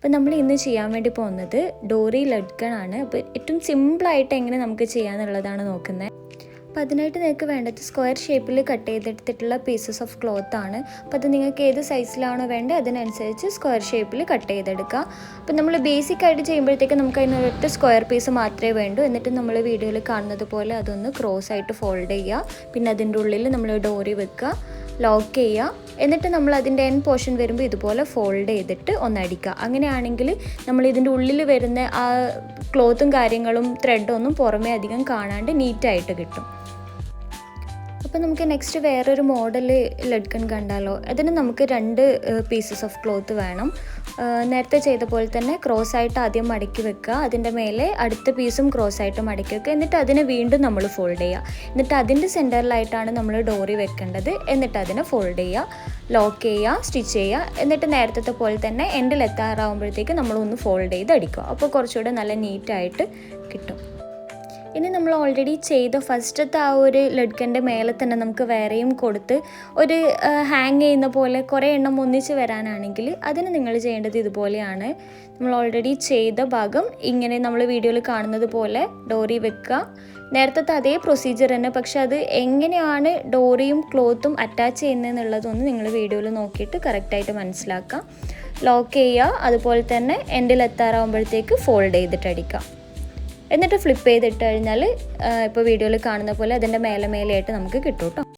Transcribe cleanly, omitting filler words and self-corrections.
അപ്പോൾ നമ്മൾ ഇന്ന് ചെയ്യാൻ വേണ്ടി പോകുന്നത് ഡോറി ലഡ്കൺ ആണ്. അപ്പോൾ ഏറ്റവും സിമ്പിളായിട്ട് എങ്ങനെ നമുക്ക് ചെയ്യാമെന്നുള്ളതാണ് നോക്കുന്നത്. അപ്പോൾ അതിനായിട്ട് നിങ്ങൾക്ക് വേണ്ടത് സ്ക്വയർ ഷേപ്പിൽ കട്ട് ചെയ്തെടുത്തിട്ടുള്ള പീസസ് ഓഫ് ക്ലോത്ത് ആണ്. അപ്പോൾ അത് നിങ്ങൾക്ക് ഏത് സൈസിലാണോ വേണ്ടത് അതിനനുസരിച്ച് സ്ക്വയർ ഷേപ്പിൽ കട്ട് ചെയ്തെടുക്കുക. അപ്പോൾ നമ്മൾ ബേസിക്കായിട്ട് ചെയ്യുമ്പോഴത്തേക്ക് നമുക്ക് അതിനൊരൊറ്റ സ്ക്വയർ പീസ് മാത്രമേ വേണ്ടൂ. എന്നിട്ട് നമ്മൾ വീഡിയോയിൽ കാണുന്നത് പോലെ അതൊന്ന് ക്രോസ് ആയിട്ട് ഫോൾഡ് ചെയ്യുക. പിന്നെ അതിൻ്റെ ഉള്ളിൽ നമ്മൾ ഡോറി വെക്കുക, ലോക്ക് ചെയ്യുക. എന്നിട്ട് നമ്മൾ അതിൻ്റെ എൻ പോർഷൻ വരുമ്പോൾ ഇതുപോലെ ഫോൾഡ് ചെയ്തിട്ട് ഒന്നടിക്കുക. അങ്ങനെയാണെങ്കിൽ നമ്മൾ ഇതിൻ്റെ ഉള്ളിൽ വരുന്ന ആ ക്ലോത്തും കാര്യങ്ങളും ത്രെഡൊന്നും പുറമേ അധികം കാണാണ്ട് നീറ്റായിട്ട് കിട്ടും. അപ്പോൾ നമുക്ക് നെക്സ്റ്റ് വേറൊരു മോഡൽ ലഡ്കൺ കണ്ടാലോ. അതിന് നമുക്ക് 2 പീസസ് ഓഫ് ക്ലോത്ത് വേണം. നേരത്തെ ചെയ്ത പോലെ തന്നെ ക്രോസ് ആയിട്ട് ആദ്യം മടക്കി വെക്കുക. അതിൻ്റെ മേലെ അടുത്ത പീസും ക്രോസ് ആയിട്ട് മടക്കി വെക്കുക. എന്നിട്ട് അതിനെ വീണ്ടും നമ്മൾ ഫോൾഡ് ചെയ്യുക. എന്നിട്ട് അതിൻ്റെ സെൻറ്ററിലായിട്ടാണ് നമ്മൾ ഡോറി വെക്കേണ്ടത്. എന്നിട്ട് അതിനെ ഫോൾഡ് ചെയ്യുക, ലോക്ക് ചെയ്യുക, സ്റ്റിച്ച് ചെയ്യുക. എന്നിട്ട് നേരത്തെ പോലെ തന്നെ എൻഡിൽ എത്താറാകുമ്പോഴത്തേക്ക് നമ്മളൊന്ന് ഫോൾഡ് ചെയ്ത് അടിക്കുക. അപ്പോൾ കുറച്ചുകൂടെ നല്ല നീറ്റായിട്ട് കിട്ടും. ഇനി നമ്മൾ ഓൾറെഡി ചെയ്ത ഫസ്റ്റത്തെ ആ ഒരു ലഡ്കൻ്റെ മേലെ തന്നെ നമുക്ക് വേറെയും കൊടുത്ത് ഒരു ഹാങ് ചെയ്യുന്ന പോലെ കുറേ എണ്ണം ഒന്നിച്ച് വരാനാണെങ്കിൽ അതിന് നിങ്ങൾ ചെയ്യേണ്ടത് ഇതുപോലെയാണ്. നമ്മൾ ഓൾറെഡി ചെയ്ത ഭാഗം ഇങ്ങനെ നമ്മൾ വീഡിയോയിൽ കാണുന്നത് പോലെ ഡോറി വെക്കുക. നേരത്തെ അതേ പ്രൊസീജിയർ തന്നെ, പക്ഷെ അത് എങ്ങനെയാണ് ഡോറിയും ക്ലോത്തും അറ്റാച്ച് ചെയ്യുന്നതെന്നുള്ളതൊന്ന് നിങ്ങൾ വീഡിയോയിൽ നോക്കിയിട്ട് കറക്റ്റായിട്ട് മനസ്സിലാക്കുക. ലോക്ക് ചെയ്യുക, അതുപോലെ തന്നെ എൻഡിൽ എത്താറാകുമ്പോഴത്തേക്ക് ഫോൾഡ് ചെയ്തിട്ട് അടിക്കുക. എന്നിട്ട് ഫ്ലിപ്പ് ചെയ്തിട്ട് കഴിഞ്ഞാൽ ഇപ്പോൾ വീഡിയോയിൽ കാണുന്ന പോലെ അതിൻ്റെ മേലെ മേലെയായിട്ട് നമുക്ക് കിട്ടും കേട്ടോ.